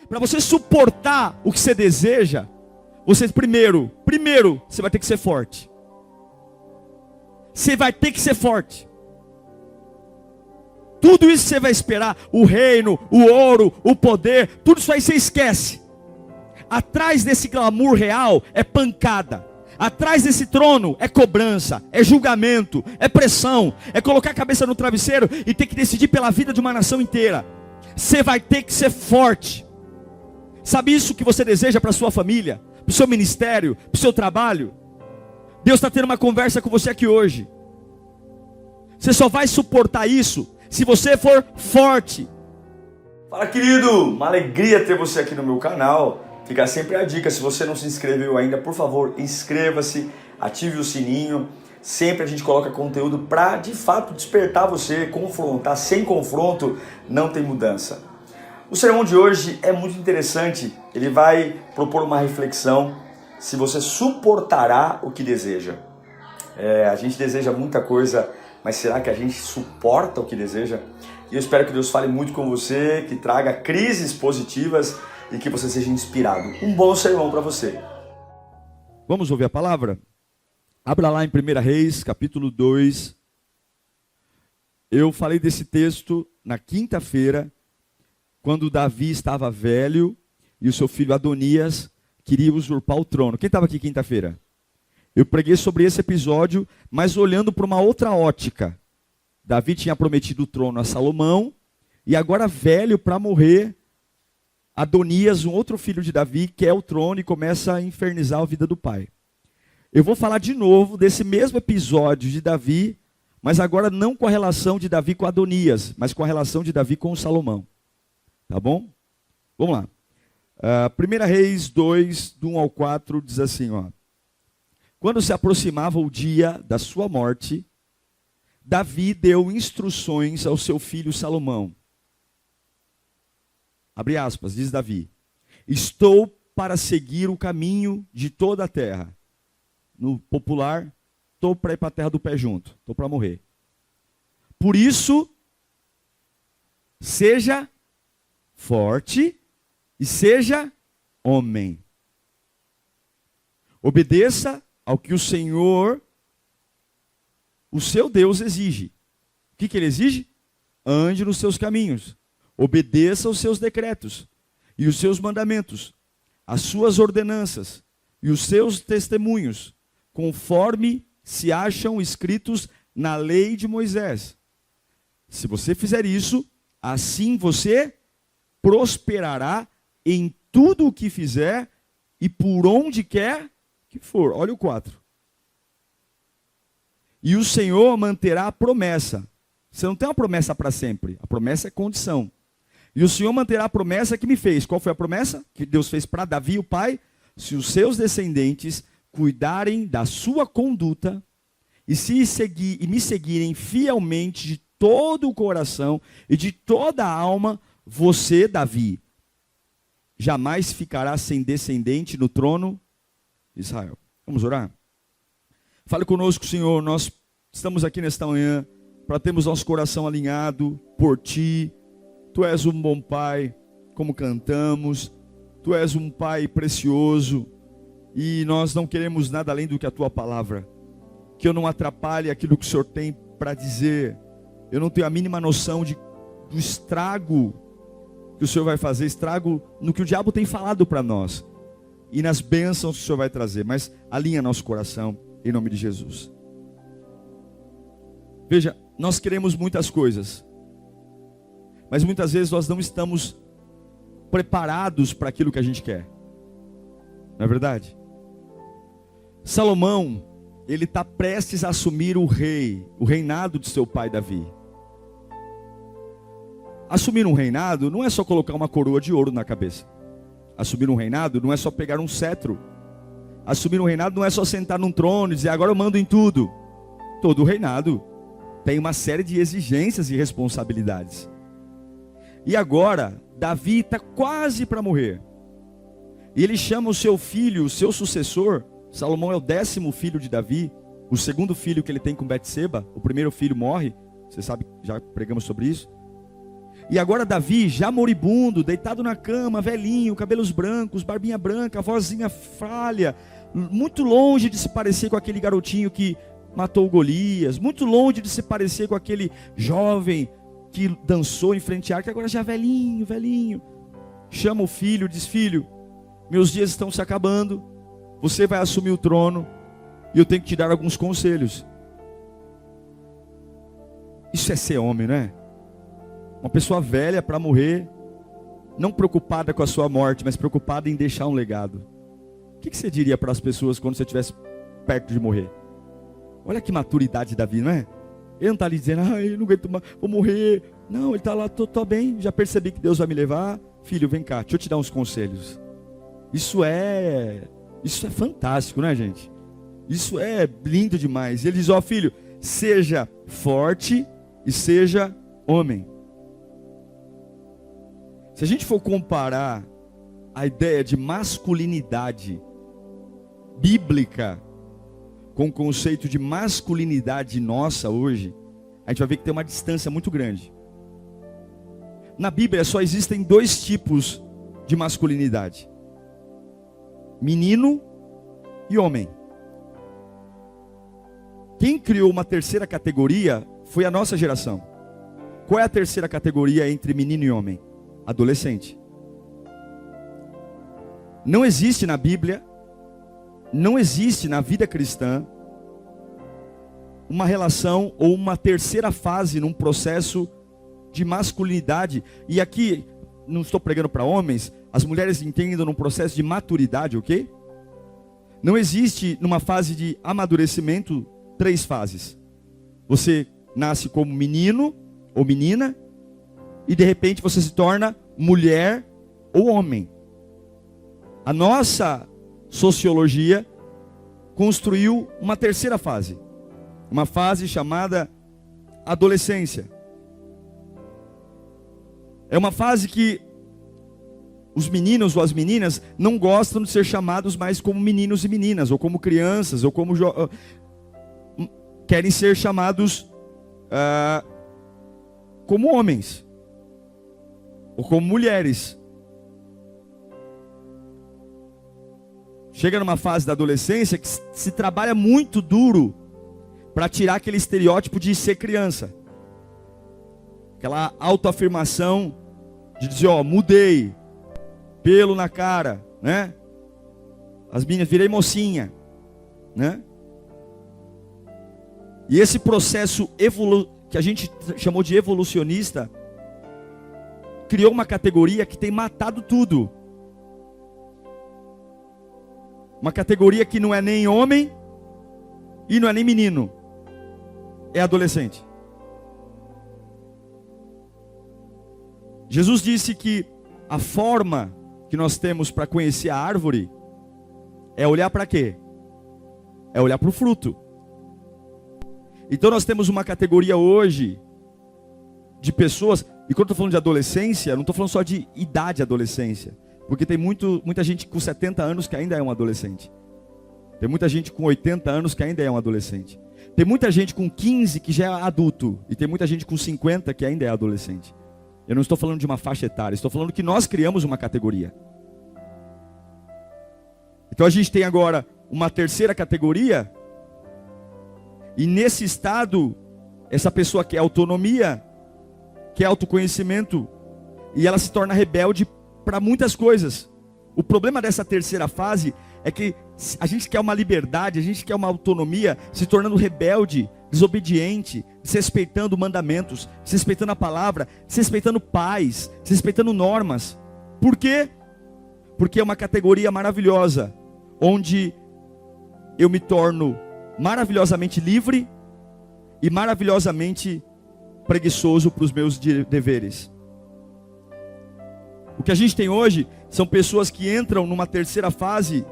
Para você suportar o que você deseja, você primeiro, você vai ter que ser forte. Você vai ter que ser forte. Tudo isso você vai esperar, o reino, o ouro, o poder, tudo isso aí você esquece. Atrás desse glamour real é pancada. Atrás desse trono é cobrança, é julgamento, é pressão, é colocar a cabeça no travesseiro e ter que decidir pela vida de uma nação inteira. Você vai ter que ser forte. Sabe isso que você deseja para a sua família, para o seu ministério, para o seu trabalho? Deus está tendo uma conversa com você aqui hoje. Você só vai suportar isso se você for forte. Fala, querido, uma alegria ter você aqui no meu canal. Fica sempre a dica, se você não se inscreveu ainda, por favor, inscreva-se, ative o sininho. Sempre a gente coloca conteúdo para, de fato, despertar você, confrontar. Sem confronto, não tem mudança. O sermão de hoje é muito interessante. Ele vai propor uma reflexão, se você suportará o que deseja. A gente deseja muita coisa, mas será que a gente suporta o que deseja? E eu espero que Deus fale muito com você, que traga crises positivas e que você seja inspirado. Um bom sermão para você. Vamos ouvir a palavra? Abra lá em 1 Reis, capítulo 2. Eu falei desse texto na quinta-feira, quando Davi estava velho e o seu filho Adonias queria usurpar o trono. Quem estava aqui quinta-feira? Eu preguei sobre esse episódio, mas olhando para uma outra ótica. Davi tinha prometido o trono a Salomão, e agora velho para morrer, Adonias, um outro filho de Davi, quer o trono e começa a infernizar a vida do pai. Eu vou falar de novo desse mesmo episódio de Davi, mas agora não com a relação de Davi com Adonias, mas com a relação de Davi com Salomão. Tá bom? Vamos lá. 1 Reis 2, do 1 ao 4, diz assim, ó. Quando se aproximava o dia da sua morte, Davi deu instruções ao seu filho Salomão. Abre aspas, diz Davi. Estou para seguir o caminho de toda a terra. No popular, estou para ir para a terra do pé junto. Estou para morrer. Por isso, seja forte e seja homem. Obedeça ao que o Senhor, o seu Deus, exige. O que ele exige? Ande nos seus caminhos. Obedeça aos seus decretos e os seus mandamentos, as suas ordenanças e os seus testemunhos, conforme se acham escritos na lei de Moisés. Se você fizer isso, assim você prosperará em tudo o que fizer e por onde quer que for. Olha o 4. E o Senhor manterá a promessa. Você não tem uma promessa para sempre. A promessa é condição. E o Senhor manterá a promessa que me fez. Qual foi a promessa que Deus fez para Davi, o pai? Se os seus descendentes cuidarem da sua conduta e me seguirem fielmente de todo o coração e de toda a alma, você, Davi, jamais ficará sem descendente no trono de Israel. Vamos orar? Fale conosco, Senhor. Nós estamos aqui nesta manhã para termos nosso coração alinhado por Ti. Tu és um bom Pai, como cantamos. Tu és um Pai precioso. E nós não queremos nada além do que a Tua palavra. Que eu não atrapalhe aquilo que o Senhor tem para dizer. Eu não tenho a mínima noção do estrago que o Senhor vai fazer. Estrago no que o diabo tem falado para nós. E nas bênçãos que o Senhor vai trazer. Mas alinha nosso coração, em nome de Jesus. Veja, nós queremos muitas coisas. Mas muitas vezes nós não estamos preparados para aquilo que a gente quer. Não é verdade? Salomão, ele está prestes a assumir o reinado de seu pai Davi. Assumir um reinado não é só colocar uma coroa de ouro na cabeça. Assumir um reinado não é só pegar um cetro. Assumir um reinado não é só sentar num trono e dizer, agora eu mando em tudo. Todo reinado tem uma série de exigências e responsabilidades. E agora, Davi está quase para morrer. E ele chama o seu filho, o seu sucessor. Salomão é o 10º filho de Davi. O segundo filho que ele tem com Betseba. O primeiro filho morre. Você sabe, já pregamos sobre isso. E agora Davi, já moribundo, deitado na cama, velhinho, cabelos brancos, barbinha branca, vozinha falha, muito longe de se parecer com aquele garotinho que matou Golias, muito longe de se parecer com aquele jovem que dançou em frente à arca, agora já velhinho. Chama o filho, diz: filho, meus dias estão se acabando, você vai assumir o trono e eu tenho que te dar alguns conselhos. Isso é ser homem, não é? Uma pessoa velha para morrer, não preocupada com a sua morte, mas preocupada em deixar um legado. O que você diria para as pessoas quando você estivesse perto de morrer? Olha que maturidade de Davi, não é? Ele não está ali dizendo: eu não aguento mais, vou morrer. Não, ele está lá: tô bem, já percebi que Deus vai me levar. Filho, vem cá, deixa eu te dar uns conselhos. Isso é fantástico, não é, gente? Isso é lindo demais. Ele diz: filho, seja forte e seja homem. Se a gente for comparar a ideia de masculinidade bíblica com o conceito de masculinidade nossa hoje, a gente vai ver que tem uma distância muito grande. Na Bíblia só existem dois tipos de masculinidade: menino e homem. Quem criou uma terceira categoria foi a nossa geração. Qual é a terceira categoria entre menino e homem? Adolescente. Não existe na Bíblia, não existe na vida cristã uma relação ou uma terceira fase num processo de masculinidade. E aqui, não estou pregando para homens, as mulheres entendam num processo de maturidade, ok? Não existe numa fase de amadurecimento 3 fases. Você nasce como menino ou menina e de repente você se torna mulher ou homem. A nossa sociologia construiu uma terceira fase, uma fase chamada adolescência. É uma fase que os meninos ou as meninas não gostam de ser chamados mais como meninos e meninas, ou como crianças, ou como querem ser chamados como homens, ou como mulheres. Chega numa fase da adolescência que se trabalha muito duro para tirar aquele estereótipo de ser criança. Aquela autoafirmação de dizer: mudei, pelo na cara, né? As meninas, virei mocinha, né? E esse processo que a gente chamou de evolucionista criou uma categoria que tem matado tudo. Uma categoria que não é nem homem e não é nem menino, é adolescente. Jesus disse que a forma que nós temos para conhecer a árvore é olhar para quê? É olhar para o fruto. Então nós temos uma categoria hoje de pessoas, e quando eu estou falando de adolescência, não estou falando só de idade adolescência, porque tem muita gente com 70 anos que ainda é um adolescente. Tem muita gente com 80 anos que ainda é um adolescente. Tem muita gente com 15 que já é adulto, e tem muita gente com 50 que ainda é adolescente. Eu não estou falando de uma faixa etária, estou falando que nós criamos uma categoria. Então a gente tem agora uma terceira categoria, e nesse estado, essa pessoa quer autonomia, quer autoconhecimento, e ela se torna rebelde para muitas coisas. O problema dessa terceira fase é que a gente quer uma liberdade, a gente quer uma autonomia, se tornando rebelde, desobediente, desrespeitando mandamentos, desrespeitando a palavra, desrespeitando pais, desrespeitando normas. Por quê? Porque é uma categoria maravilhosa, onde eu me torno maravilhosamente livre e maravilhosamente preguiçoso para os meus deveres. O que a gente tem hoje são pessoas que entram numa terceira fase,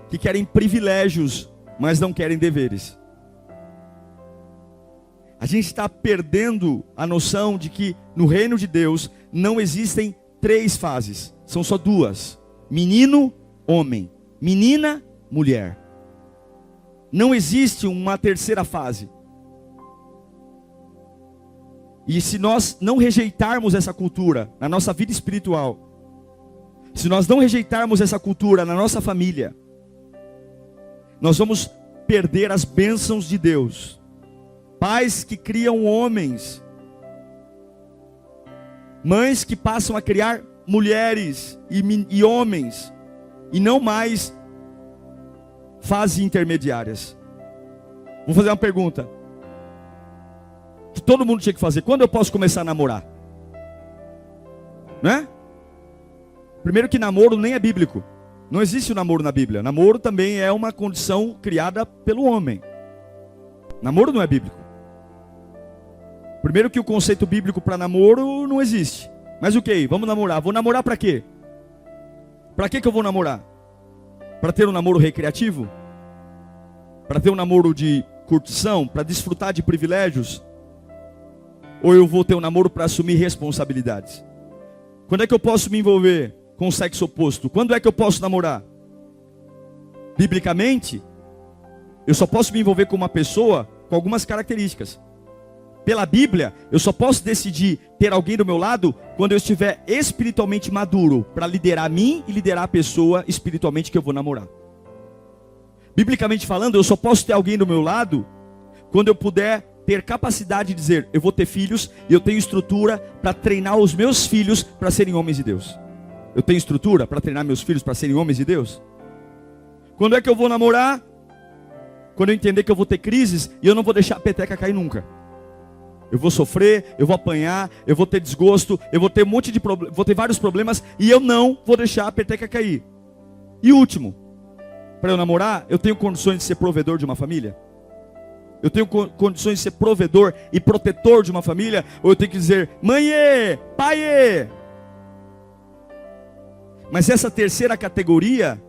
que querem privilégios, mas não querem deveres. A gente está perdendo a noção de que no reino de Deus não existem 3 fases, são só 2: menino, homem; menina, mulher. Não existe uma terceira fase. E se nós não rejeitarmos essa cultura na nossa vida espiritual, se nós não rejeitarmos essa cultura na nossa família, nós vamos perder as bênçãos de Deus. Pais que criam homens, mães que passam a criar mulheres e homens, e não mais fases intermediárias. Vou fazer uma pergunta que todo mundo tinha que fazer: quando eu posso começar a namorar? Né? Primeiro que namoro nem é bíblico. Não existe o namoro na Bíblia. Namoro também é uma condição criada pelo homem. Namoro não é bíblico. Primeiro que o conceito bíblico para namoro não existe. Mas ok, vamos namorar. Vou namorar para quê? Para que eu vou namorar? Para ter um namoro recreativo? Para ter um namoro de curtição? Para desfrutar de privilégios? Ou eu vou ter um namoro para assumir responsabilidades? Quando é que eu posso me envolver com o sexo oposto? Quando é que eu posso namorar? Biblicamente, eu só posso me envolver com uma pessoa com algumas características. Pela Bíblia, eu só posso decidir ter alguém do meu lado quando eu estiver espiritualmente maduro para liderar a mim e liderar a pessoa espiritualmente que eu vou namorar. Biblicamente falando, eu só posso ter alguém do meu lado quando eu puder ter capacidade de dizer: eu vou ter filhos e eu tenho estrutura para treinar os meus filhos para serem homens de Deus. Eu tenho estrutura para treinar meus filhos para serem homens de Deus? Quando é que eu vou namorar? Quando eu entender que eu vou ter crises e eu não vou deixar a peteca cair nunca. Eu vou sofrer, eu vou apanhar, eu vou ter desgosto, eu vou ter vou ter vários problemas e eu não vou deixar a peteca cair. E último, para eu namorar, eu tenho condições de ser provedor de uma família? Eu tenho condições de ser provedor e protetor de uma família? Ou eu tenho que dizer: mãe, pai? Mas essa terceira categoria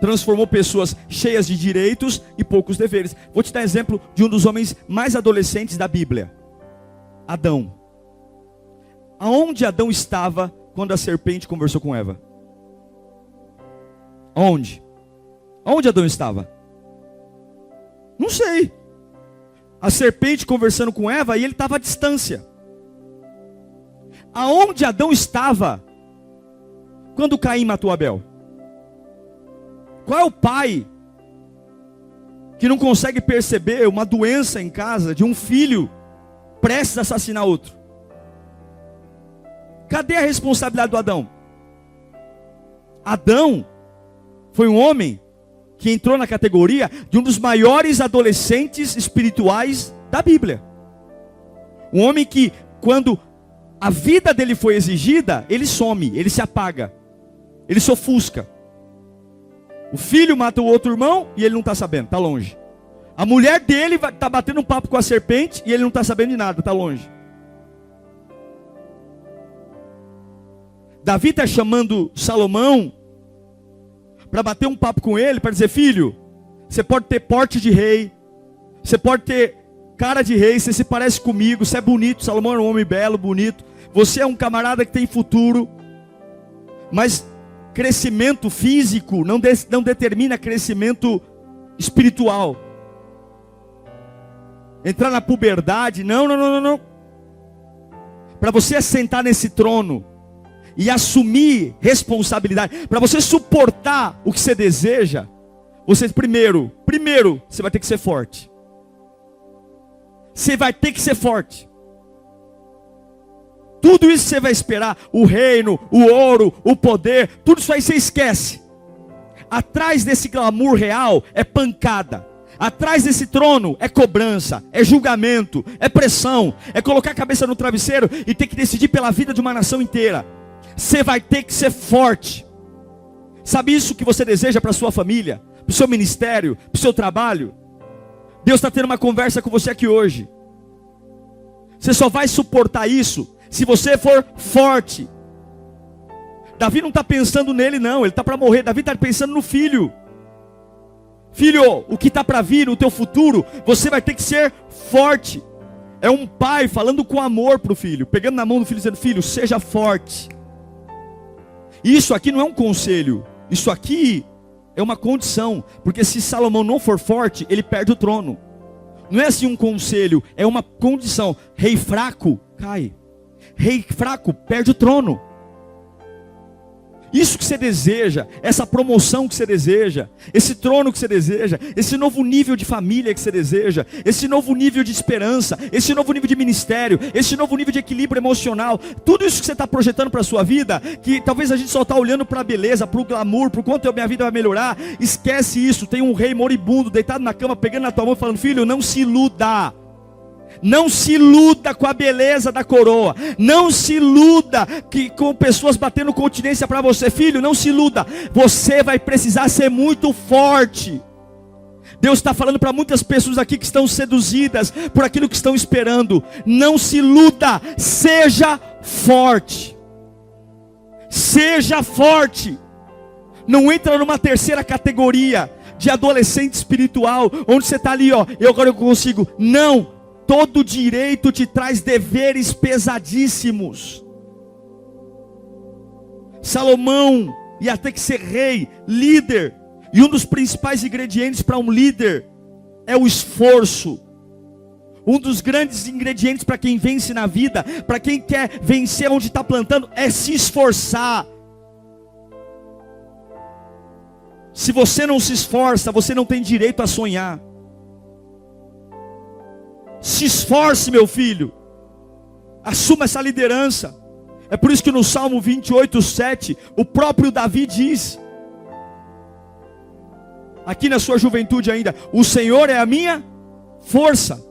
transformou pessoas cheias de direitos e poucos deveres. Vou te dar exemplo de um dos homens mais adolescentes da Bíblia: Adão. Aonde Adão estava quando a serpente conversou com Eva? Aonde? Aonde Adão estava? Não sei. A serpente conversando com Eva e ele estava à distância. Aonde Adão estava quando Caim matou Abel? Qual é o pai que não consegue perceber uma doença em casa de um filho prestes a assassinar outro? Cadê a responsabilidade do Adão? Adão foi um homem que entrou na categoria de um dos maiores adolescentes espirituais da Bíblia. Um homem que, quando a vida dele foi exigida, ele some, ele se apaga, ele se ofusca. O filho mata o outro irmão e ele não está sabendo, está longe. A mulher dele está batendo um papo com a serpente e ele não está sabendo de nada, está longe. Davi está chamando Salomão para bater um papo com ele, para dizer: filho, você pode ter porte de rei, você pode ter cara de rei, você se parece comigo, você é bonito. Salomão é um homem belo, bonito, você é um camarada que tem futuro, mas crescimento físico não determina crescimento espiritual. Entrar na puberdade, não. Para você assentar nesse trono e assumir responsabilidade, para você suportar o que você deseja, você primeiro, você vai ter que ser forte. Você vai ter que ser forte. Tudo isso você vai esperar, o reino, o ouro, o poder, tudo isso aí você esquece. Atrás desse glamour real é pancada. Atrás desse trono é cobrança, é julgamento, é pressão, é colocar a cabeça no travesseiro e ter que decidir pela vida de uma nação inteira. Você vai ter que ser forte. Sabe isso que você deseja para a sua família, para o seu ministério, para o seu trabalho? Deus está tendo uma conversa com você aqui hoje. Você só vai suportar isso se você for forte. Davi não está pensando nele não, ele está para morrer. Davi está pensando no filho. Filho, o que está para vir, o teu futuro, você vai ter que ser forte. É um pai falando com amor para o filho, pegando na mão do filho, dizendo: filho, seja forte. Isso aqui não é um conselho, isso aqui é uma condição, porque se Salomão não for forte, ele perde o trono. Não é assim um conselho, é uma condição. Rei fraco cai. Rei fraco perde o trono. Isso que você deseja, essa promoção que você deseja, esse trono que você deseja, esse novo nível de família que você deseja, esse novo nível de esperança, esse novo nível de ministério, esse novo nível de equilíbrio emocional, tudo isso que você está projetando para a sua vida, que talvez a gente só está olhando para a beleza, para o glamour, para o quanto a minha vida vai melhorar, esquece isso. Tem um rei moribundo, deitado na cama, pegando na tua mão, falando: filho, não se iluda. Não se iluda com a beleza da coroa. Não se iluda com pessoas batendo continência para você. Filho, não se iluda. Você vai precisar ser muito forte. Deus está falando para muitas pessoas aqui que estão seduzidas por aquilo que estão esperando. Não se iluda. Seja forte. Seja forte. Não entra numa terceira categoria de adolescente espiritual, onde você está ali, ó, agora eu consigo. Não. Todo direito te traz deveres pesadíssimos. Salomão ia ter que ser rei, líder. E um dos principais ingredientes para um líder é o esforço. Um dos grandes ingredientes para quem vence na vida, para quem quer vencer onde está plantando, é se esforçar. Se você não se esforça, você não tem direito a sonhar. Se esforce, meu filho. Assuma essa liderança. É por isso que no Salmo 28:7, o próprio Davi diz, aqui na sua juventude ainda: o Senhor é a minha força,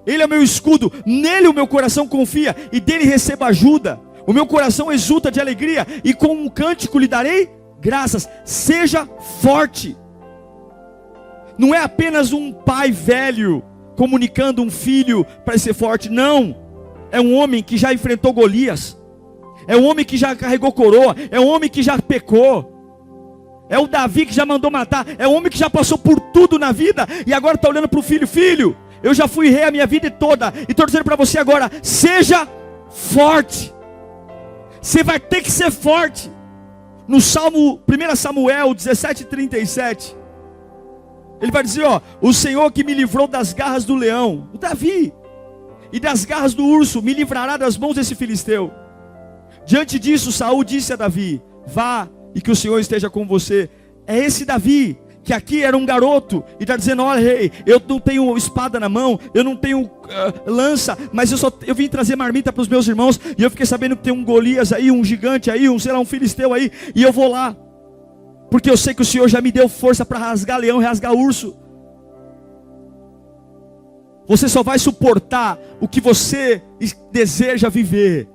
Ele é o meu escudo, nele o meu coração confia, e dele recebo ajuda. O meu coração exulta de alegria, e com um cântico lhe darei graças. Seja forte. Não é apenas um pai velho comunicando um filho para ser forte. Não, é um homem que já enfrentou Golias, é um homem que já carregou coroa, é um homem que já pecou, é o Davi que já mandou matar, é um homem que já passou por tudo na vida, e agora está olhando para o filho: filho, eu já fui rei a minha vida toda, e estou dizendo para você agora: seja forte. Você vai ter que ser forte. No Salmo 1 Samuel 17:37, ele vai dizer, ó: o Senhor que me livrou das garras do leão, o Davi, e das garras do urso, me livrará das mãos desse filisteu. Diante disso, Saul disse a Davi: vá, e que o Senhor esteja com você. É esse Davi, que aqui era um garoto, e está dizendo: olha, rei, eu não tenho espada na mão, eu não tenho lança, mas eu vim trazer marmita para os meus irmãos, e eu fiquei sabendo que tem um Golias aí, um gigante aí, um filisteu aí, e eu vou lá, porque eu sei que o Senhor já me deu força para rasgar leão, rasgar urso. Você só vai suportar o que você deseja viver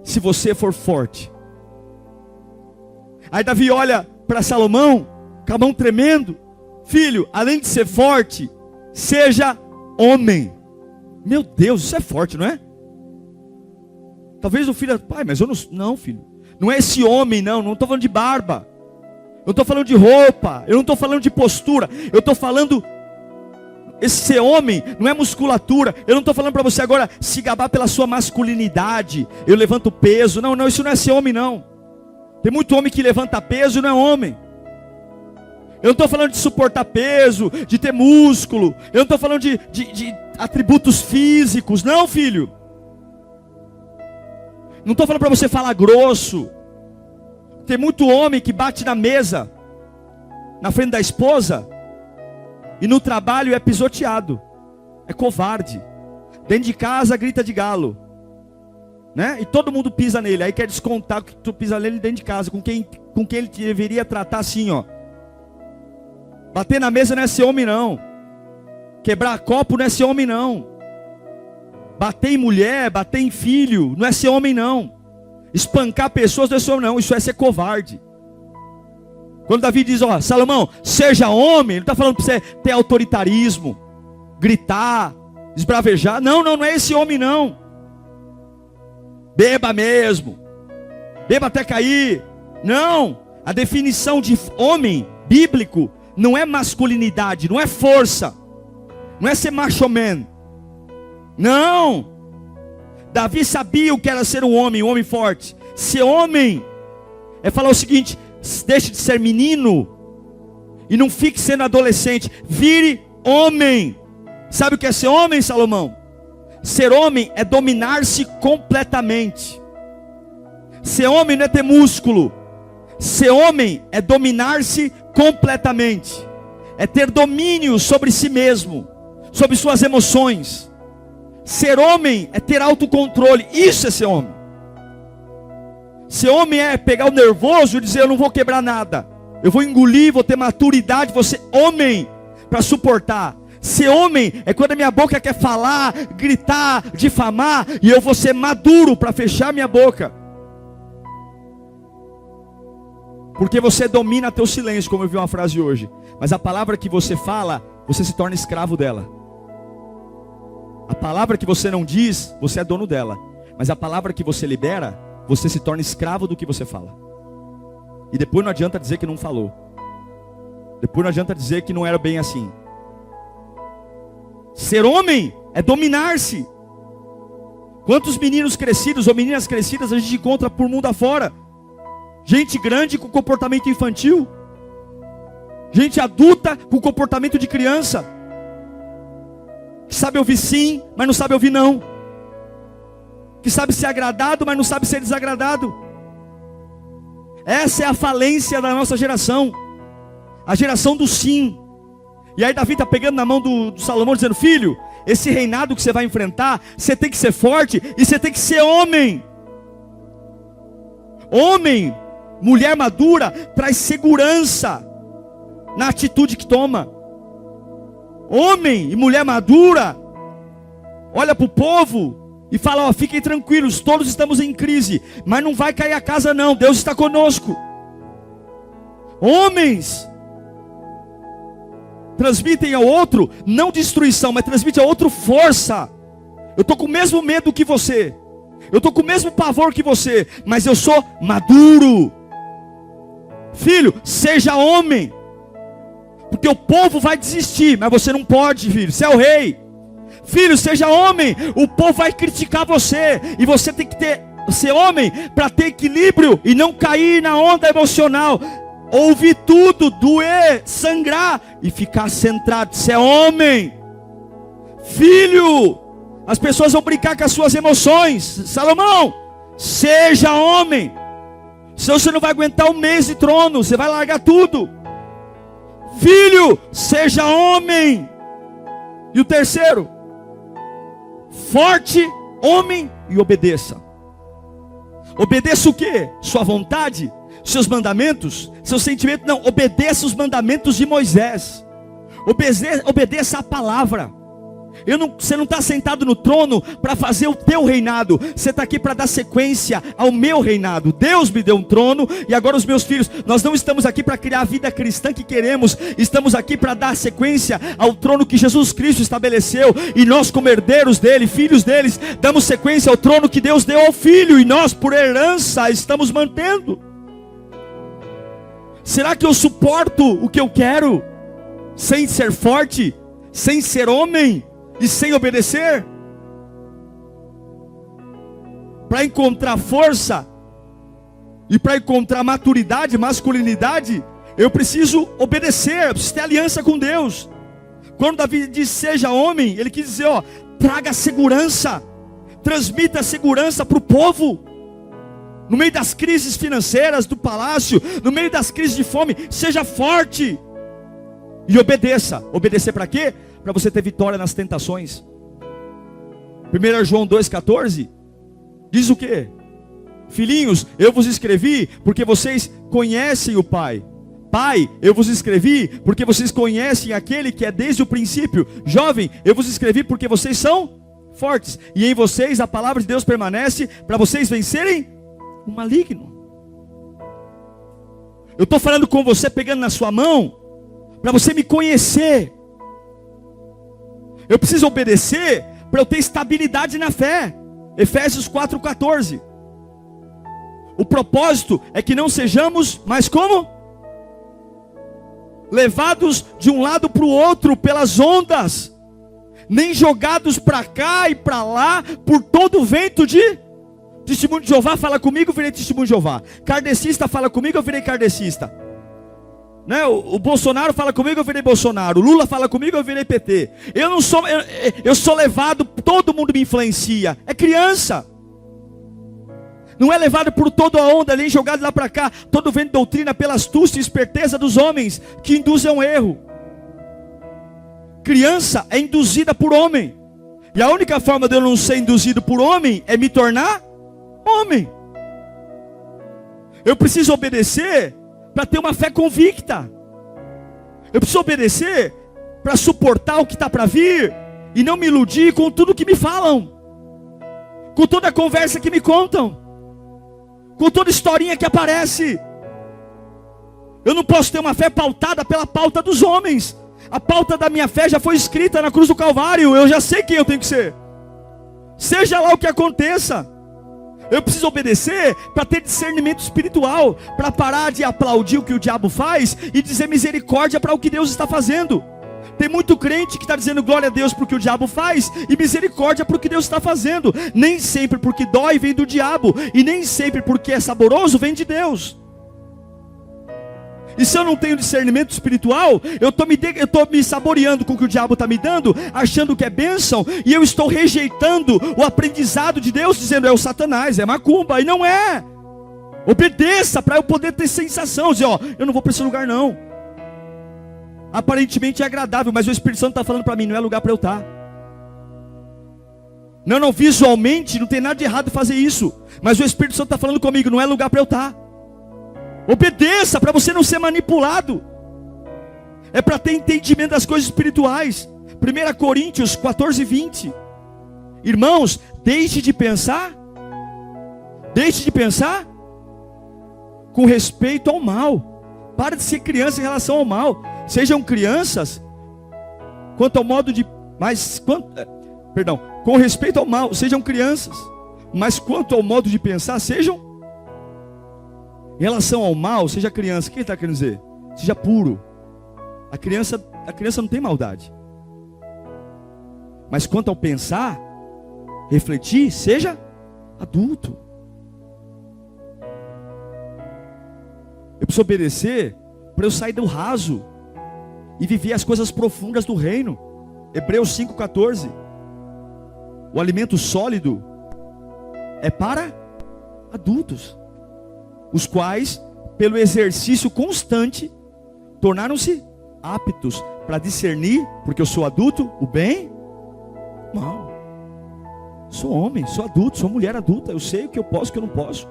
se você for forte. Aí Davi olha para Salomão, com a mão tremendo: filho, além de ser forte, seja homem. Meu Deus, isso é forte, não é? Talvez o filho: pai, mas eu não, filho, não é esse homem, não estou falando de barba, eu estou falando de roupa, eu não estou falando de postura, eu estou falando, esse ser homem não é musculatura. Eu não estou falando para você agora se gabar pela sua masculinidade, eu levanto peso, não, isso não é ser homem, não. Tem muito homem que levanta peso e não é homem. Eu não estou falando de suportar peso, de ter músculo, eu não estou falando de atributos físicos, não, filho. Não estou falando para você falar grosso. Tem muito homem que bate na mesa, na frente da esposa, e no trabalho é pisoteado, é covarde. Dentro de casa grita de galo, né? E todo mundo pisa nele. Aí quer descontar que tu pisa nele dentro de casa, com quem ele deveria tratar assim, ó. Bater na mesa não é ser homem, não. Quebrar copo não é ser homem, não. Bater em mulher, bater em filho, não é ser homem, não. Espancar pessoas não é ser homem, não. Isso é ser covarde. Quando Davi diz, ó, Salomão, seja homem, ele está falando para você ter autoritarismo, gritar, esbravejar. Não é esse homem, não. Beba mesmo, beba até cair. Não, a definição de homem bíblico não é masculinidade, não é força, não é ser macho man. Não. Davi sabia o que era ser um homem forte. Ser homem é falar o seguinte: deixe de ser menino e não fique sendo adolescente, vire homem. Sabe o que é ser homem, Salomão? Ser homem é dominar-se completamente. Ser homem não é ter músculo. Ser homem é dominar-se completamente. É ter domínio sobre si mesmo, sobre suas emoções. Ser homem é ter autocontrole. Isso é ser homem. Ser homem é pegar o nervoso e dizer: eu não vou quebrar nada, eu vou engolir, vou ter maturidade, vou ser homem para suportar. Ser homem é quando a minha boca quer falar, gritar, difamar, e eu vou ser maduro para fechar minha boca. Porque você domina teu silêncio, como eu vi uma frase hoje. Mas a palavra que você fala, você se torna escravo dela. A palavra que você não diz, você é dono dela. Mas a palavra que você libera, você se torna escravo do que você fala. E depois não adianta dizer que não falou. Depois não adianta dizer que não era bem assim. Ser homem é dominar-se. Quantos meninos crescidos ou meninas crescidas a gente encontra por mundo afora? Gente grande com comportamento infantil. Gente adulta com comportamento de criança. Que sabe ouvir sim, mas não sabe ouvir não. Que sabe ser agradado, mas não sabe ser desagradado. Essa é a falência da nossa geração. A geração do sim. E aí Davi está pegando na mão do Salomão, dizendo: filho, esse reinado que você vai enfrentar, você tem que ser forte e você tem que ser homem. Homem, mulher madura, traz segurança na atitude que toma. Homem e mulher madura olha para o povo e fala: ó, fiquem tranquilos, todos estamos em crise, mas não vai cair a casa não, Deus está conosco. Homens transmitem ao outro, não destruição, mas transmitem ao outro força. Eu estou com o mesmo medo que você, eu estou com o mesmo pavor que você, mas eu sou maduro. Filho, seja homem, porque o povo vai desistir, mas você não pode, filho, você é o rei. Filho, seja homem, o povo vai criticar você, e você tem que ser homem para ter equilíbrio e não cair na onda emocional. Ouvir tudo, doer, sangrar e ficar centrado. Você é homem. Filho, as pessoas vão brincar com as suas emoções. Salomão, seja homem. Senão você não vai aguentar um mês de trono, você vai largar tudo. Filho, seja homem. E o terceiro, forte, homem, e obedeça. Obedeça o quê? Sua vontade? Seus mandamentos, seus sentimentos? Não, obedeça os mandamentos de Moisés. Obedeça a palavra. Você não está sentado no trono para fazer o teu reinado. Você está aqui para dar sequência ao meu reinado. Deus me deu um trono e agora os meus filhos. Nós não estamos aqui para criar a vida cristã que queremos. Estamos aqui para dar sequência ao trono que Jesus Cristo estabeleceu. E nós, como herdeiros dele, filhos deles, damos sequência ao trono que Deus deu ao filho. E nós, por herança, estamos mantendo. Será que eu suporto o que eu quero sem ser forte, sem ser homem e sem obedecer? Para encontrar força e para encontrar maturidade, masculinidade, eu preciso obedecer, eu preciso ter aliança com Deus. Quando Davi diz seja homem, ele quis dizer, ó, traga segurança, transmita segurança para o povo. No meio das crises financeiras do palácio, no meio das crises de fome, seja forte e obedeça. Obedecer para quê? Para você ter vitória nas tentações. 1 João 2,14 diz o quê? Filhinhos, eu vos escrevi porque vocês conhecem o Pai. Pai, eu vos escrevi porque vocês conhecem aquele que é desde o princípio. Jovem, eu vos escrevi porque vocês são fortes, e em vocês a palavra de Deus permanece, para vocês vencerem o maligno. Eu estou falando com você, pegando na sua mão, para você me conhecer. Eu preciso obedecer para eu ter estabilidade na fé. Efésios 4,14. O propósito é que não sejamos mais como? Levados de um lado para o outro pelas ondas, nem jogados para cá e para lá por todo o vento de Testemunho de Jeová fala comigo, eu virei testemunho de Jeová. Kardecista fala comigo, eu virei kardecista. Né? O Bolsonaro fala comigo, eu virei Bolsonaro. O Lula fala comigo, eu virei PT. Eu sou levado, todo mundo me influencia. É criança. Não é levado por toda a onda, nem jogado lá para cá, todo vento de doutrina pela astúcia e esperteza dos homens, que induzem ao erro. Criança é induzida por homem. E a única forma de eu não ser induzido por homem é me tornar homem. Eu preciso obedecer para ter uma fé convicta. Eu preciso obedecer para suportar o que está para vir e não me iludir com tudo que me falam, com toda a conversa que me contam, com toda historinha que aparece. Eu não posso ter uma fé pautada pela pauta dos homens. A pauta da minha fé já foi escrita na cruz do Calvário. Eu já sei quem eu tenho que ser. Seja lá o que aconteça. Eu preciso obedecer para ter discernimento espiritual, para parar de aplaudir o que o diabo faz e dizer misericórdia para o que Deus está fazendo. Tem muito crente que está dizendo glória a Deus para o que o diabo faz e misericórdia para o que Deus está fazendo. Nem sempre porque dói vem do diabo, e nem sempre porque é saboroso vem de Deus. E se eu não tenho discernimento espiritual, eu estou me saboreando com o que o diabo está me dando, achando que é bênção, e eu estou rejeitando o aprendizado de Deus, dizendo é o Satanás, é macumba, e não é. Obedeça para eu poder ter sensação, dizer, eu não vou para esse lugar não. Aparentemente é agradável, mas o Espírito Santo está falando para mim, não é lugar para eu estar. Não, visualmente não tem nada de errado em fazer isso, mas o Espírito Santo está falando comigo, não é lugar para eu estar. Obedeça para você não ser manipulado. É para ter entendimento das coisas espirituais. 1 Coríntios 14:20. Irmãos, deixe de pensar com respeito ao mal. Para de ser criança em relação ao mal. Sejam crianças quanto ao modo de com respeito ao mal, sejam crianças, mas quanto ao modo de pensar, sejam. Em relação ao mal, seja criança. O que ele está querendo dizer? Seja puro. A criança não tem maldade. Mas quanto ao pensar, refletir, seja adulto. Eu preciso obedecer para eu sair do raso e viver as coisas profundas do reino. Hebreus 5,14. O alimento sólido é para adultos, os quais, pelo exercício constante, tornaram-se aptos para discernir, porque eu sou adulto, o bem, o mal. Sou homem, sou adulto, sou mulher adulta, eu sei o que eu posso e o que eu não posso.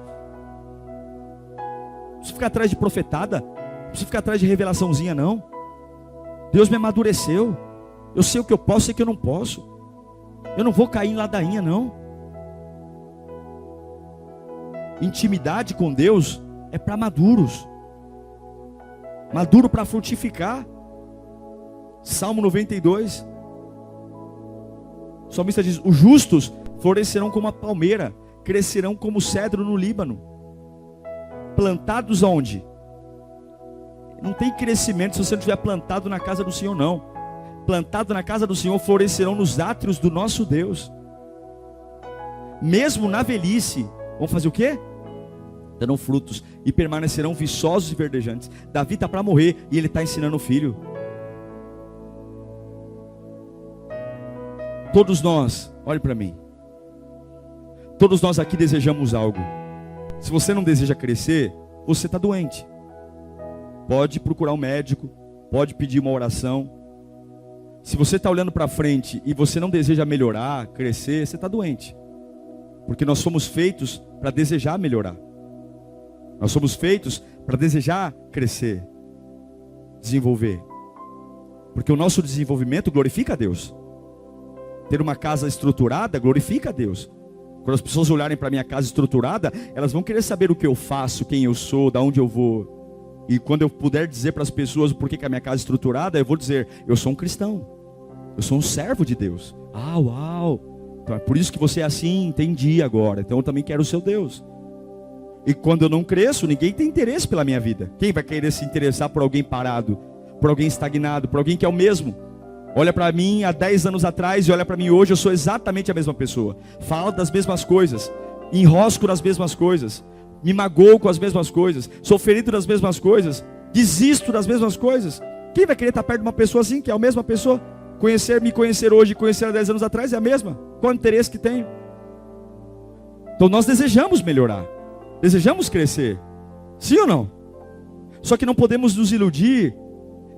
Não preciso ficar atrás de profetada, não preciso ficar atrás de revelaçãozinha não. Deus me amadureceu, eu sei o que eu posso e o que eu não posso. Eu não vou cair em ladainha não. Intimidade com Deus é para maduros. Maduro para frutificar. Salmo 92. O salmista diz: os justos florescerão como a palmeira, crescerão como o cedro no Líbano. Plantados aonde? Não tem crescimento se você não estiver plantado na casa do Senhor, não. Plantado na casa do Senhor, florescerão nos átrios do nosso Deus. Mesmo na velhice, vão fazer o quê? Darão frutos e permanecerão viçosos e verdejantes. Davi está para morrer e ele está ensinando o filho. Todos nós, olhe para mim. Todos nós aqui desejamos algo. Se você não deseja crescer, você está doente. Pode procurar um médico, pode pedir uma oração. Se você está olhando para frente e você não deseja melhorar, crescer, você está doente. Porque nós somos feitos para desejar melhorar. Nós somos feitos para desejar crescer, desenvolver. Porque o nosso desenvolvimento glorifica a Deus. Ter uma casa estruturada glorifica a Deus. Quando as pessoas olharem para a minha casa estruturada, elas vão querer saber o que eu faço, quem eu sou, de onde eu vou. E quando eu puder dizer para as pessoas o porquê que a minha casa é estruturada, eu vou dizer: eu sou um cristão, eu sou um servo de Deus. Ah, uau! Então é por isso que você é assim, entendi agora. Então eu também quero o seu Deus. E quando eu não cresço, ninguém tem interesse pela minha vida. Quem vai querer se interessar por alguém parado, por alguém estagnado, por alguém que é o mesmo? Olha para mim há 10 anos atrás e olha para mim hoje, eu sou exatamente a mesma pessoa. Falo das mesmas coisas, enrosco nas mesmas coisas, me magoo com as mesmas coisas, sou ferido das mesmas coisas. Desisto das mesmas coisas. Quem vai querer estar perto de uma pessoa assim, que é a mesma pessoa? Me conhecer hoje e conhecer há 10 anos atrás é a mesma? Qual o interesse que tenho? Então nós desejamos melhorar. Desejamos crescer. Sim ou não? Só que não podemos nos iludir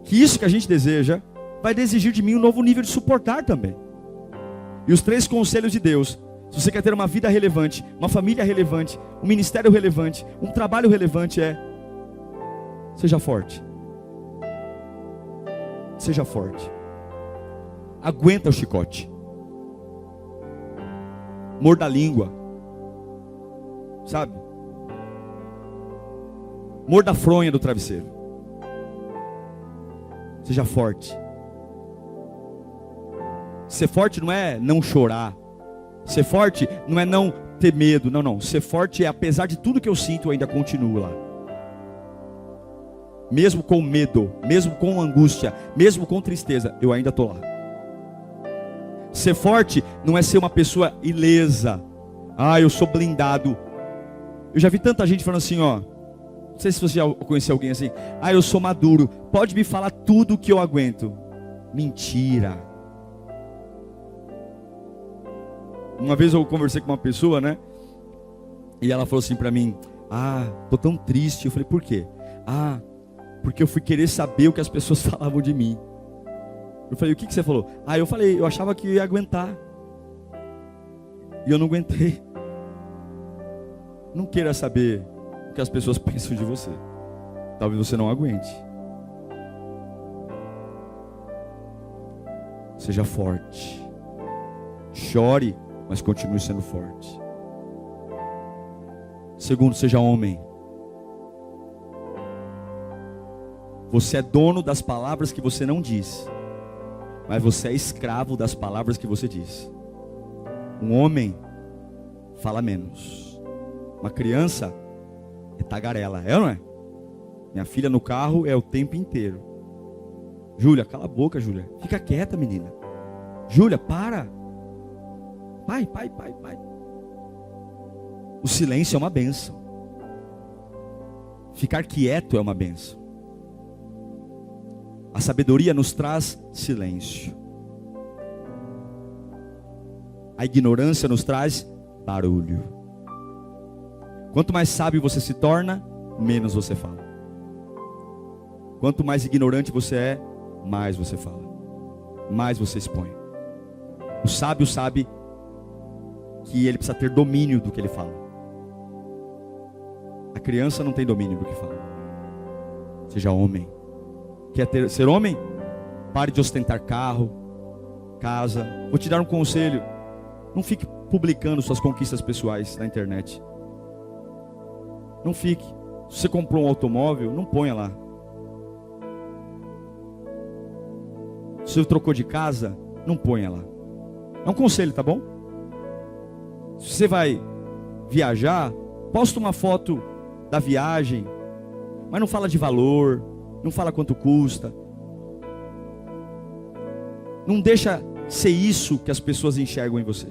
que isso que a gente deseja vai exigir de mim um novo nível de suportar também. E os 3 conselhos de Deus: se você quer ter uma vida relevante, uma família relevante, um ministério relevante, um trabalho relevante, seja forte. Seja forte. Aguenta o chicote. Morda a língua. Sabe? Morda a fronha do travesseiro. Seja forte. Ser forte não é não chorar. Ser forte não é não ter medo. Não, não. Ser forte é, apesar de tudo que eu sinto, eu ainda continuo lá. Mesmo com medo, mesmo com angústia, mesmo com tristeza, eu ainda estou lá. Ser forte não é ser uma pessoa ilesa. Eu sou blindado. Eu já vi tanta gente falando assim, ó. Não sei se você já conheceu alguém assim. Eu sou maduro. Pode me falar tudo que eu aguento. Mentira. Uma vez eu conversei com uma pessoa, né? E ela falou assim pra mim: tô tão triste. Eu falei: por quê? Porque eu fui querer saber o que as pessoas falavam de mim. Eu falei: o que você falou? Eu falei: eu achava que eu ia aguentar. E eu não aguentei. Não queira saber o que as pessoas pensam de você. Talvez você não aguente. Seja forte. Chore, mas continue sendo forte. Segundo, seja homem. Você é dono das palavras que você não diz, mas você é escravo das palavras que você diz. Um homem fala menos. Uma criança é tagarela, é ou não é? Minha filha no carro é o tempo inteiro. Júlia, cala a boca, Júlia. Fica quieta, menina. Júlia, para. Pai. O silêncio é uma bênção. Ficar quieto é uma bênção. A sabedoria nos traz silêncio. A ignorância nos traz barulho. Quanto mais sábio você se torna, menos você fala. Quanto mais ignorante você é, mais você fala. Mais você expõe. O sábio sabe que ele precisa ter domínio do que ele fala. A criança não tem domínio do que fala. Seja homem. Quer ser homem? Pare de ostentar carro, casa. Vou te dar um conselho: não fique publicando suas conquistas pessoais na internet. Não fique. Se você comprou um automóvel, não ponha lá. Se você trocou de casa, não ponha lá. É um conselho, tá bom? Se você vai viajar, posta uma foto da viagem, mas não fala de valor, não fala quanto custa. Não deixa ser isso que as pessoas enxergam em você.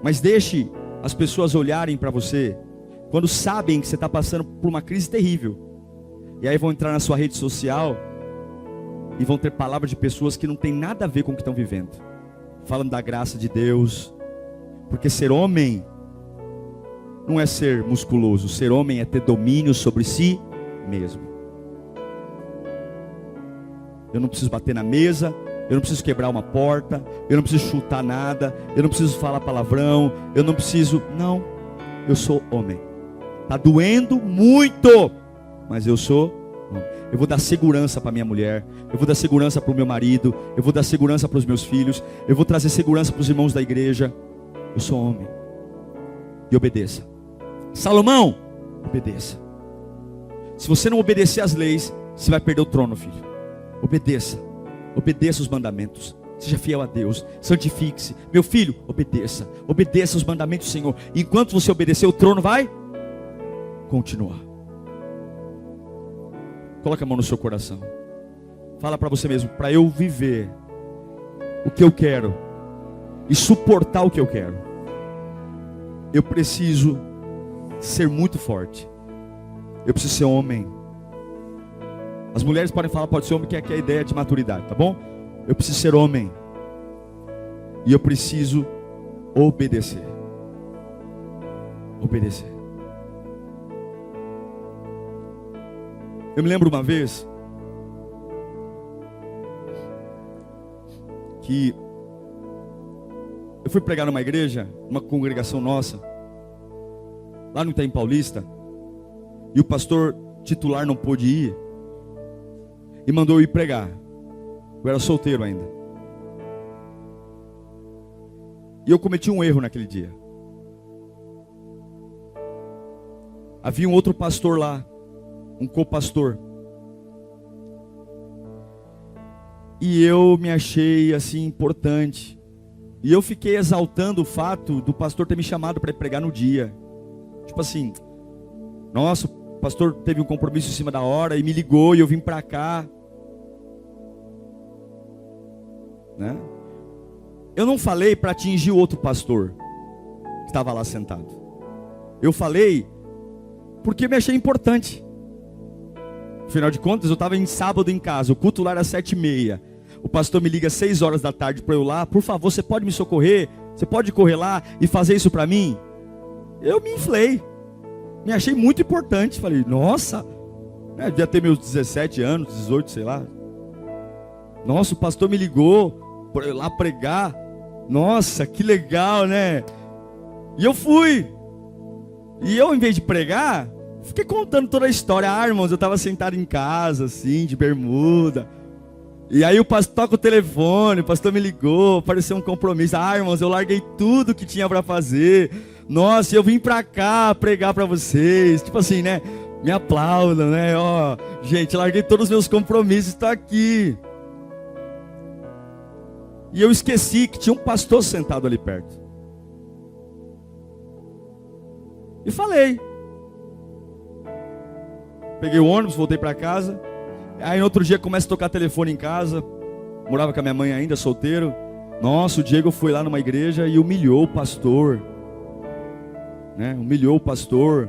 Mas deixe as pessoas olharem para você quando sabem que você está passando por uma crise terrível. E aí vão entrar na sua rede social e vão ter palavras de pessoas que não tem nada a ver com o que estão vivendo, falando da graça de Deus. Porque ser homem não é ser musculoso. Ser homem é ter domínio sobre si mesmo. Eu não preciso bater na mesa, eu não preciso quebrar uma porta, eu não preciso chutar nada, eu não preciso falar palavrão, eu não preciso... Não, eu sou homem. Está doendo muito, mas eu sou homem. Eu vou dar segurança para minha mulher, eu vou dar segurança para o meu marido, eu vou dar segurança para os meus filhos, eu vou trazer segurança para os irmãos da igreja. Eu sou homem. E obedeça. Salomão, obedeça. Se você não obedecer às leis, você vai perder o trono, filho. Obedeça. Obedeça os mandamentos. Seja fiel a Deus. Santifique-se. Meu filho, obedeça. Obedeça os mandamentos do Senhor. E enquanto você obedecer, o trono vai continuar. Coloque a mão no seu coração. Fala para você mesmo: para eu viver o que eu quero e suportar o que eu quero, eu preciso ser muito forte. Eu preciso ser homem. As mulheres podem falar, pode ser homem, que é a ideia de maturidade, tá bom? Eu preciso ser homem. E eu preciso obedecer. Obedecer. Eu me lembro uma vez que eu fui pregar numa igreja, uma congregação nossa, lá no Itaim Paulista, e o pastor titular não pôde ir, e mandou eu ir pregar. Eu era solteiro ainda. E eu cometi um erro naquele dia. Havia um outro pastor lá, um co-pastor. E eu me achei assim importante. E eu fiquei exaltando o fato do pastor ter me chamado para pregar no dia. Tipo assim, nossa, o pastor teve um compromisso em cima da hora e me ligou e eu vim para cá. Né? Eu não falei para atingir o outro pastor que estava lá sentado. Eu falei porque me achei importante. Afinal de contas, eu estava em sábado em casa, o culto lá era 7h30. O pastor me liga às 6 horas da tarde para eu ir lá. Por favor, você pode me socorrer? Você pode correr lá e fazer isso para mim? Eu me inflei. Me achei muito importante. Falei, nossa, devia ter meus 17 anos, 18, sei lá. Nossa, o pastor me ligou para eu ir lá pregar. Nossa, que legal, né? E eu fui. E eu, em vez de pregar, fiquei contando toda a história. Ah, irmãos, eu estava sentado em casa, assim, de bermuda. E aí o pastor toca o telefone, o pastor me ligou, pareceu um compromisso. Ah, irmãos, eu larguei tudo que tinha para fazer. Nossa, eu vim para cá pregar para vocês. Tipo assim, né? Me aplaudam, né? Ó, gente, larguei todos os meus compromissos, estou aqui. E eu esqueci que tinha um pastor sentado ali perto. E falei. Peguei o ônibus, voltei para casa. Aí no outro dia começa a tocar telefone em casa. Morava com a minha mãe ainda, solteiro. Nossa, o Diego foi lá numa igreja e humilhou o pastor. Né? Humilhou o pastor.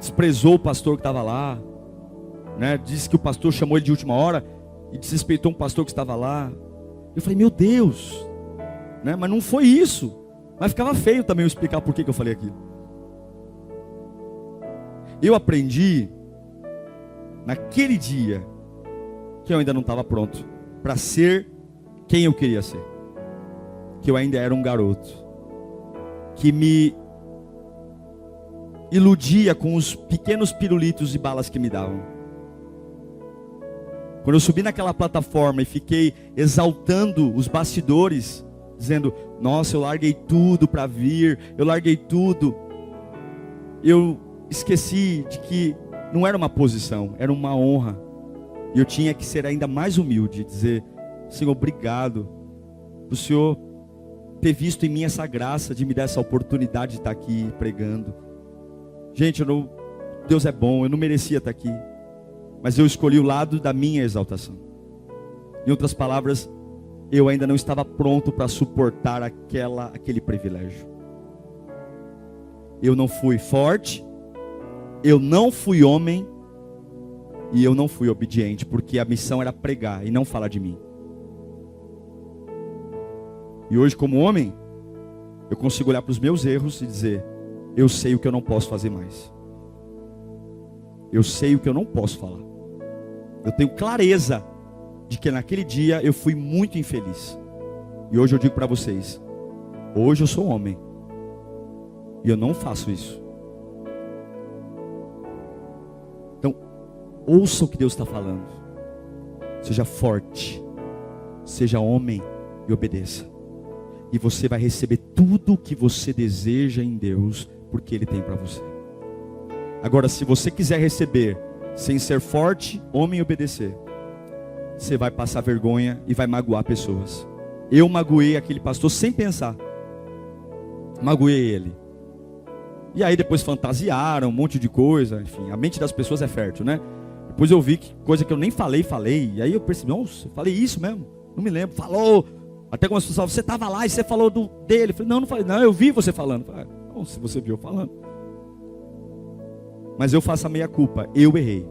Desprezou o pastor que estava lá. Né? Disse que o pastor chamou ele de última hora e desrespeitou um pastor que estava lá. Eu falei, meu Deus. Né? Mas não foi isso. Mas ficava feio também eu explicar por que eu falei aquilo. Eu aprendi naquele dia que eu ainda não estava pronto para ser quem eu queria ser. Que eu ainda era um garoto que me iludia com os pequenos pirulitos e balas que me davam. Quando eu subi naquela plataforma e fiquei exaltando os bastidores, dizendo, nossa, eu larguei tudo para vir, eu larguei tudo, eu esqueci de que não era uma posição, era uma honra. E eu tinha que ser ainda mais humilde, dizer, Senhor, obrigado por o Senhor ter visto em mim essa graça de me dar essa oportunidade de estar aqui pregando. Gente, Deus é bom, eu não merecia estar aqui, mas eu escolhi o lado da minha exaltação. Em outras palavras, eu ainda não estava pronto para suportar aquele privilégio. Eu não fui forte, eu não fui homem e eu não fui obediente, porque a missão era pregar e não falar de mim. E hoje, como homem, eu consigo olhar para os meus erros e dizer, eu sei o que eu não posso fazer mais. Eu sei o que eu não posso falar. Eu tenho clareza de que naquele dia eu fui muito infeliz. E hoje eu digo para vocês, hoje eu sou homem e eu não faço isso. Então, ouça o que Deus está falando. Seja forte, seja homem e obedeça. E você vai receber tudo o que você deseja em Deus, porque Ele tem para você. Agora, se você quiser receber sem ser forte, homem e obedecer, você vai passar vergonha e vai magoar pessoas. Eu magoei aquele pastor sem pensar. Magoei ele. E aí depois fantasiaram um monte de coisa. Enfim, a mente das pessoas é fértil, né? Depois eu vi que coisa que eu nem falei. E aí eu percebi, nossa, eu falei isso mesmo. Não me lembro. Falou. Até algumas pessoas falavam, você estava lá e você falou dele. Eu falei, não falei. Não, eu vi você falando. Eu falei, não, se você viu eu falando. Mas eu faço a meia culpa. Eu errei.